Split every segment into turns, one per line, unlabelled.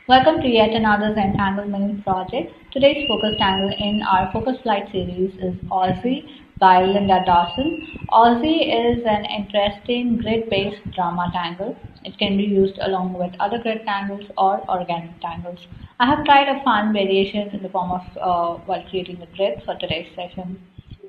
Welcome to yet another Zentangle Mini Project. Today's focus tangle in our Focus Flight series is Ozzie by Linda Dawson. Ozzie is an interesting grid-based drama tangle. It can be used along with other grid tangles or organic tangles. I have tried a fun variation in the form of while creating a grid for today's session.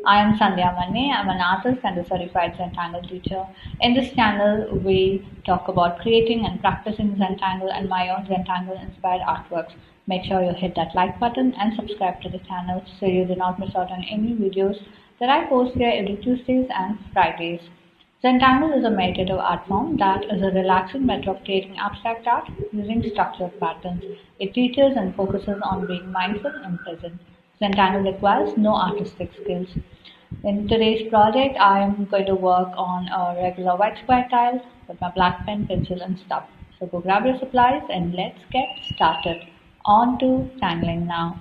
I am SANDHYA MANNE. I'm an artist and a certified Zentangle teacher. In this channel, we talk about creating and practicing Zentangle and my own Zentangle inspired artworks. Make sure you hit that like button and subscribe to the channel so you do not miss out on any videos that I post here every Tuesdays and Fridays. Zentangle is a meditative art form that is a relaxing method of creating abstract art using structured patterns. It teaches and focuses on being mindful and present. Zentangle requires no artistic skills. In today's project, I am going to work on a regular white square tile with my black pen, pencil and stub. So go grab your supplies and let's get started. On to tangling now.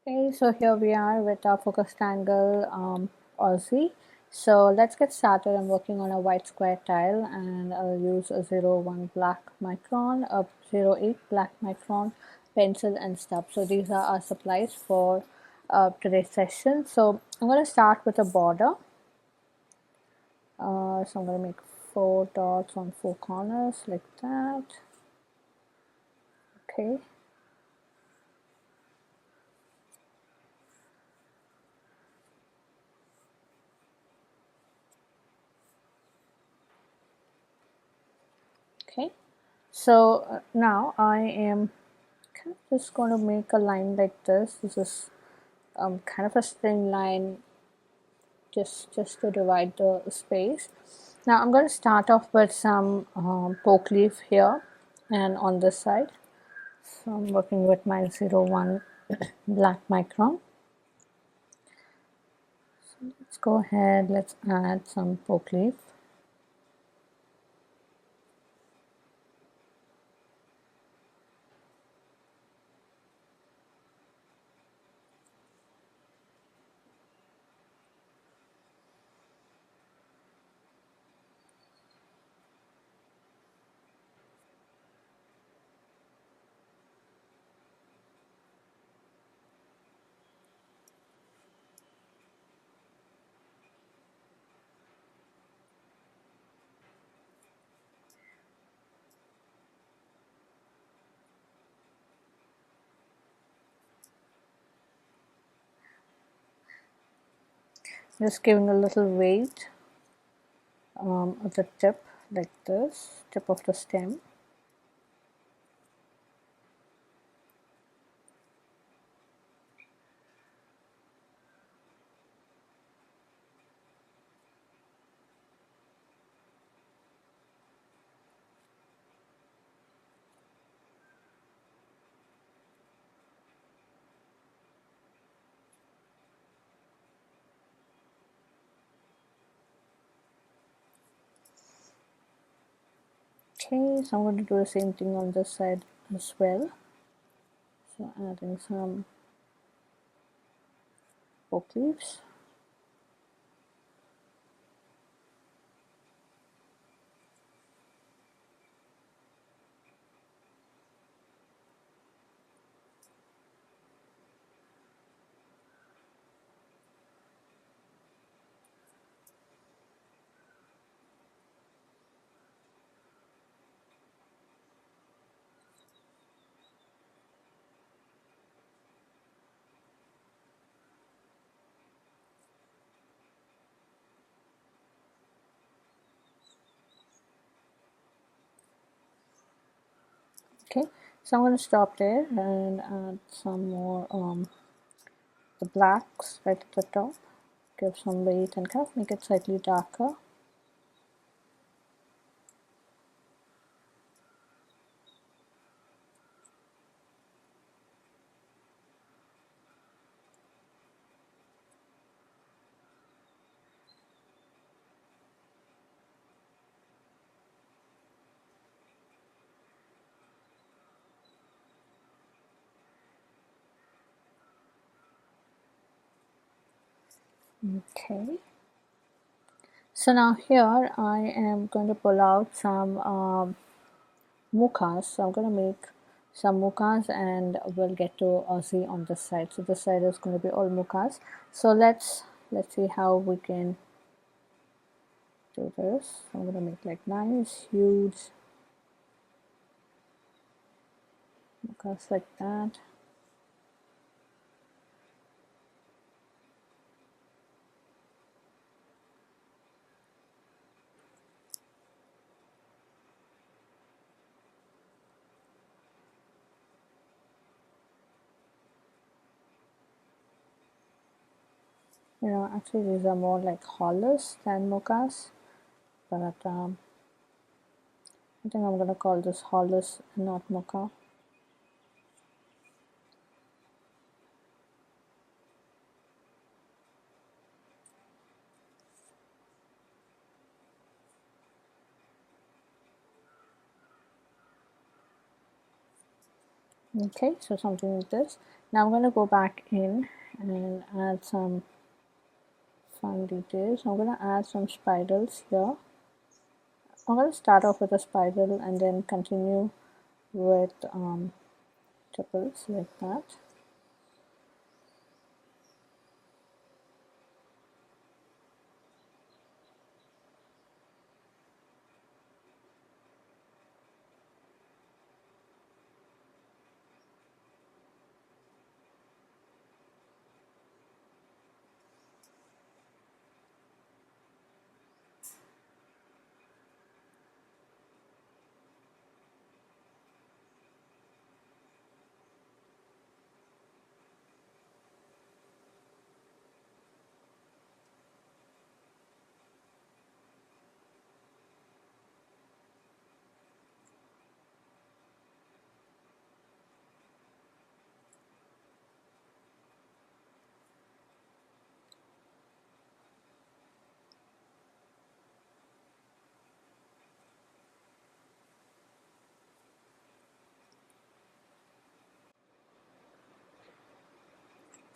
Okay, so here we are with our focus tangle Aussie. So let's get started. I'm working on a white square tile and I'll use a 01 black micron, a 08 black micron, pencil and stub. So these are our supplies for today's session. So I'm going to start with a border. So I'm going to make 4 dots on 4 corners like that. Okay. Okay, so now I am kind of just going to make a line like this. This is kind of a string line just to divide the space. Now I'm going to start off with some poke leaf here and on this side. So I'm working with my 01 black micron. So let's go ahead, let's add some poke leaf. Just giving a little weight at the tip like this, tip of the stem. Okay, so I'm going to do the same thing on this side as well. So adding some poke leaves. Okay, so I'm going to stop there and add some more the blacks right at the top. Give some weight and kind of make it slightly darker. Okay, so now here I am going to pull out some mukas. So I'm going to make some mukas, and we'll get to Aussie on this side. So this side is going to be all mukas. So let's see how we can do this. I'm going to make like nice huge mukas like that. You know, actually these are more like Hollis than mukas, but I think I'm going to call this Hollis and not muka. Okay, so something like this. Now I'm going to go back in and add some fun details. I'm going to add some spirals here. I'm going to start off with a spiral and then continue with triples like that.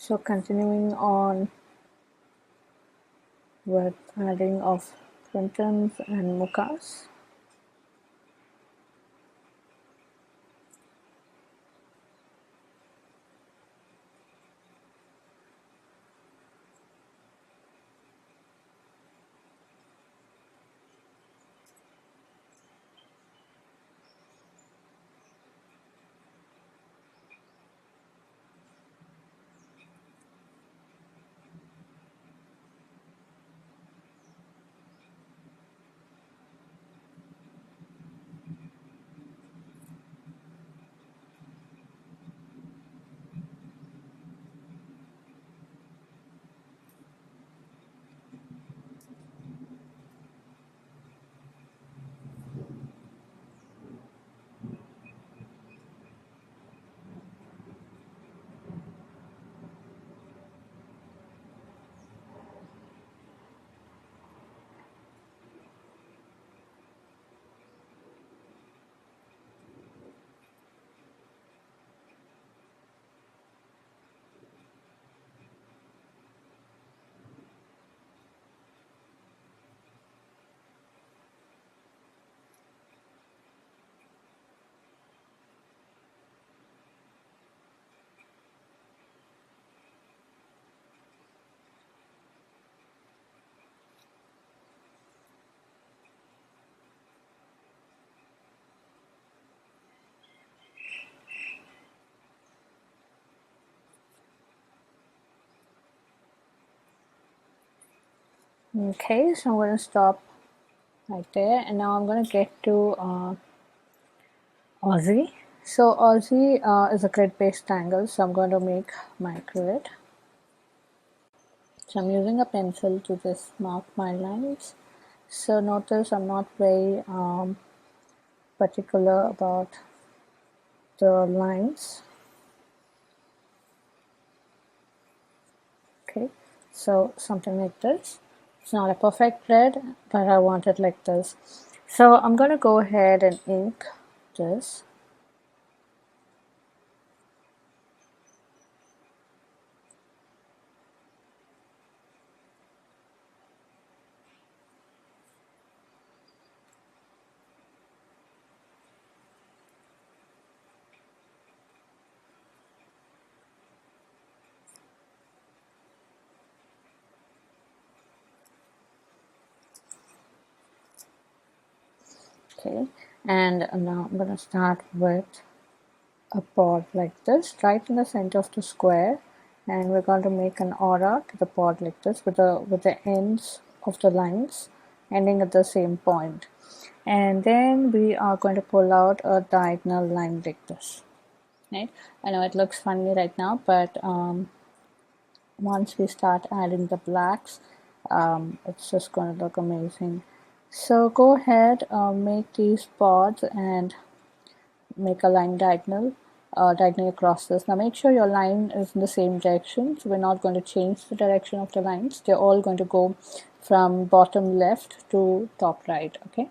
So continuing on with adding of printons and mukas. Okay, so I'm going to stop right there, and now I'm going to get to Aussie. So Aussie is a grid-based tangle, so I'm going to make my grid. So I'm using a pencil to just mark my lines. So notice I'm not very particular about the lines. Okay, so something like this. It's not a perfect grid, but I want it like this. So I'm going to go ahead and ink this. Okay, and now I'm going to start with a pod like this right in the center of the square, and we're going to make an aura to the pod like this with the ends of the lines ending at the same point. And then we are going to pull out a diagonal line like this, right? I know it looks funny right now, but once we start adding the blacks, it's just going to look amazing. So go ahead, make these pods and make a line diagonally across this. Now make sure your line is in the same direction, so we're not going to change the direction of the lines. They're all going to go from bottom left to top right, okay?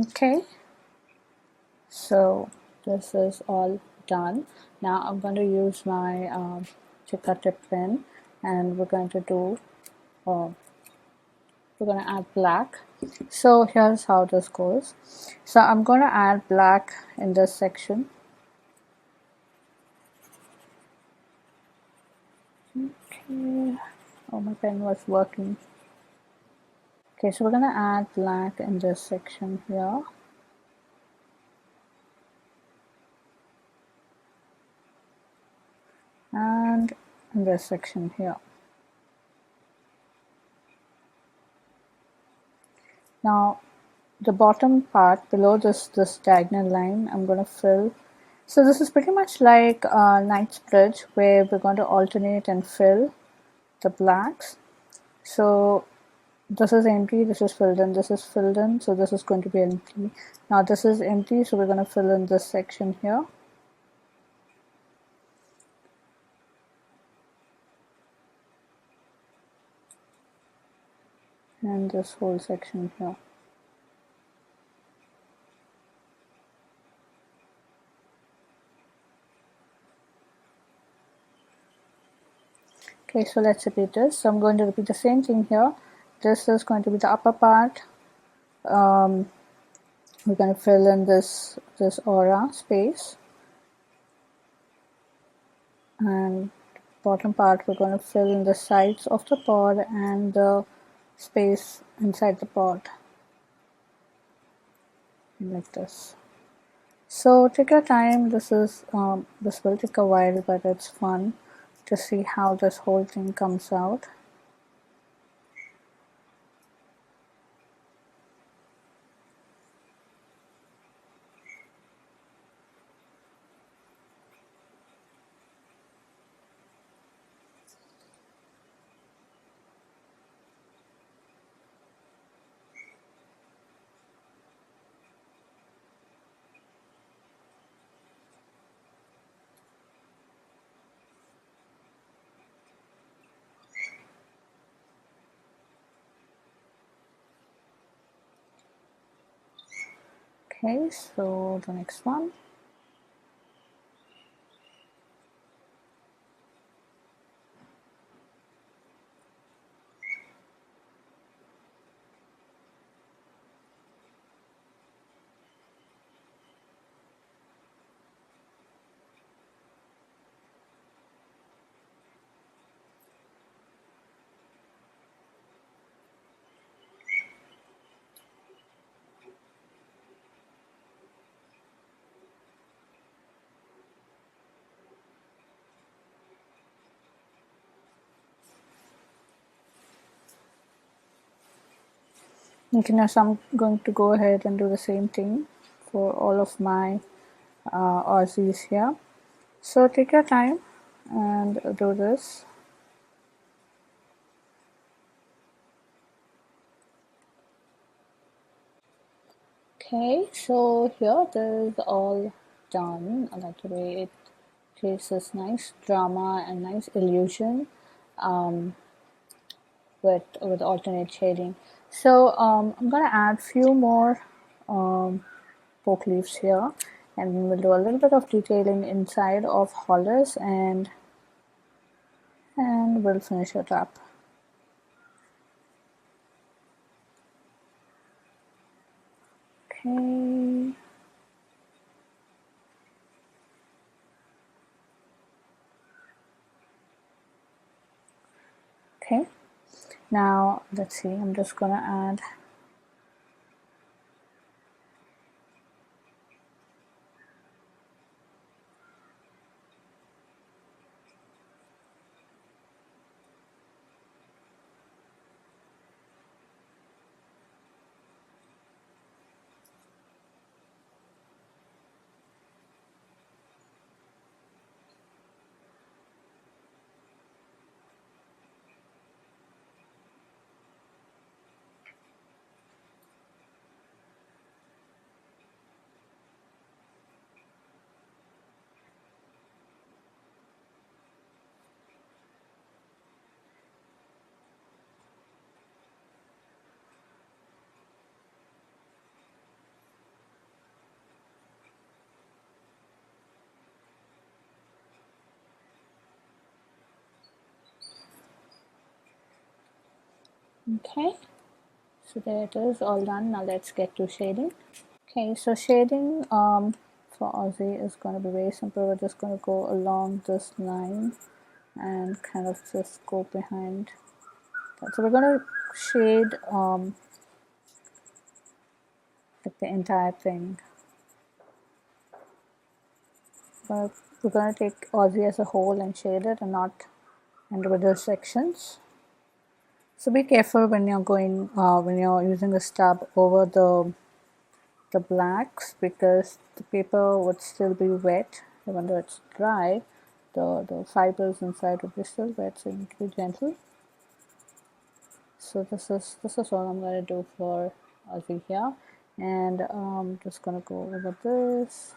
Okay, so this is all done. Now I'm going to use my Chica tip pen, and uh, we're going to add black. So here's how this goes. So I'm going to add black in this section. Okay. Oh, my pen was working. Okay, so we're going to add black in this section here. And in this section here. Now the bottom part below this diagonal line, I'm going to fill. So this is pretty much like Knight's Bridge, where we're going to alternate and fill the blacks. So this is empty, this is filled in, this is filled in, so this is going to be empty. Now this is empty, so we're going to fill in this section here. And this whole section here. Okay, so let's repeat this. So I'm going to repeat the same thing here. This is going to be the upper part. We're going to fill in this aura space, and bottom part we're going to fill in the sides of the pod and the space inside the pod like this. So take your time. This will take a while, but it's fun to see how this whole thing comes out. Okay, so the next one. Okay, now so I'm going to go ahead and do the same thing for all of my Aussies here. So take your time and do this. Okay, so here this is all done. I like the way it creates this nice drama and nice illusion um, with alternate shading. So I'm gonna add few more um, poke leaves here, and we'll do a little bit of detailing inside of Hollis, and we'll finish it up. Okay. Okay. Now let's see. I'm just gonna add. Okay. So there it is, all done. Now let's get to shading. Okay, so shading for Aussie is going to be very simple. We're just going to go along this line and kind of just go behind that. So we're going to shade like the entire thing. But we're going to take Aussie as a whole and shade it and not individual sections. So be careful when you're when you're using a stub over the blacks, because the paper would still be wet even though it's dry. The fibers inside would be still wet, so you need to be gentle. So this is all I'm going to do for Aussie here, and I'm just going to go over this.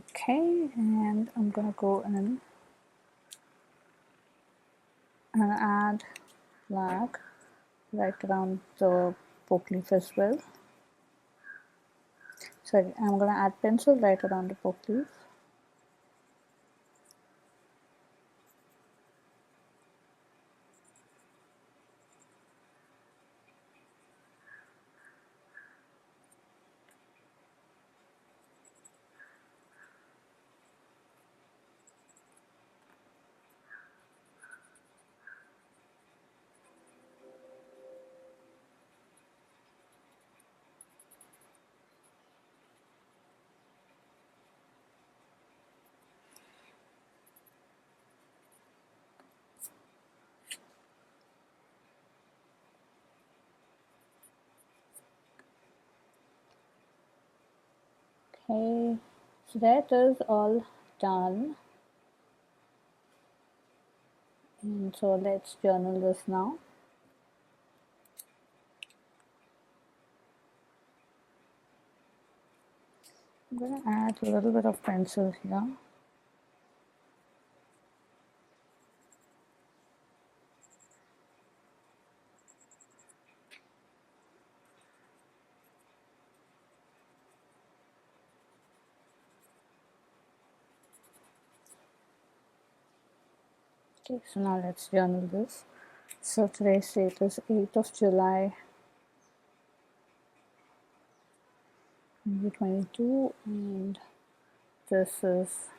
Okay, and I'm gonna go in and add black right around the poke leaf as well. Sorry, I'm gonna add pencil right around the poke leaf. Okay, so that is all done. And so let's journal this now. I'm going to add a little bit of pencil here. Okay, so now let's journal this. So today's date is 8th of July 2022, and this is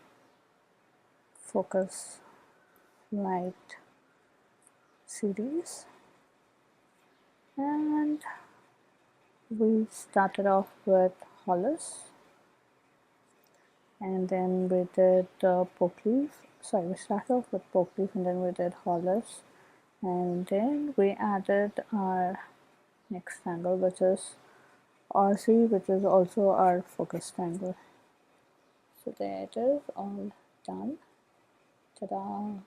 Focus Light series. And we started off with Hollis, and then we did poke leaf. Sorry, we started off with poke leaf, and then we did Hollis, and then we added our next tangle, which is Ozzie, which is also our focus tangle. So there it is, all done. Ta-da!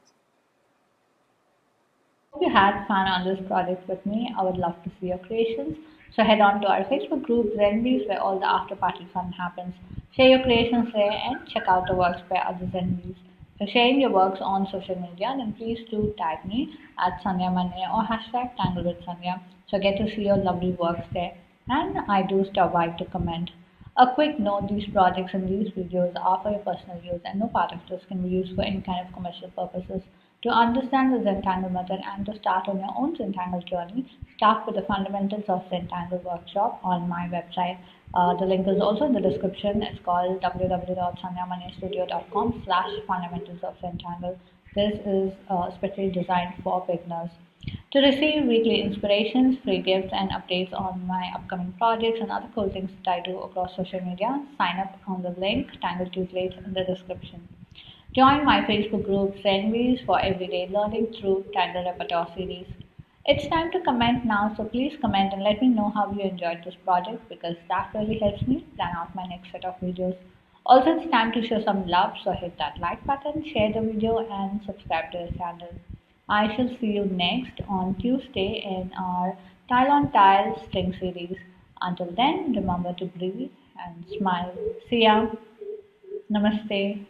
Hope you had fun on this project with me. I would love to see your creations. So head on to our Facebook group Zenbeez, where all the after party fun happens. Share your creations there and check out the works by other Zenbeez. If you're sharing your works on social media, then please do tag me at SANDHYA MANNE or hashtag Tangle with Sandhya. So I get to see your lovely works there. And I do stop by to comment. A quick note, these projects and these videos are for your personal use and no part of this can be used for any kind of commercial purposes. To understand the Zentangle method and to start on your own Zentangle journey, start with the fundamentals of Zentangle workshop on my website. The link is also in the description. It's called www.sandhyamannestudio.com/fundamentals of Zentangle. This is specially designed for beginners. To receive weekly inspirations, free gifts, and updates on my upcoming projects and other cool things that I do across social media, sign up on the link Tangle Tuesdays in the description. Join my Facebook group Zenbeez for everyday learning through Tangle Repertoire series. It's time to comment now, so please comment and let me know how you enjoyed this project because that really helps me plan out my next set of videos. Also, it's time to show some love, so hit that like button, share the video, and subscribe to the channel. I shall see you next on Tuesday in our Tile on Tile string series. Until then, remember to breathe and smile. See ya. Namaste.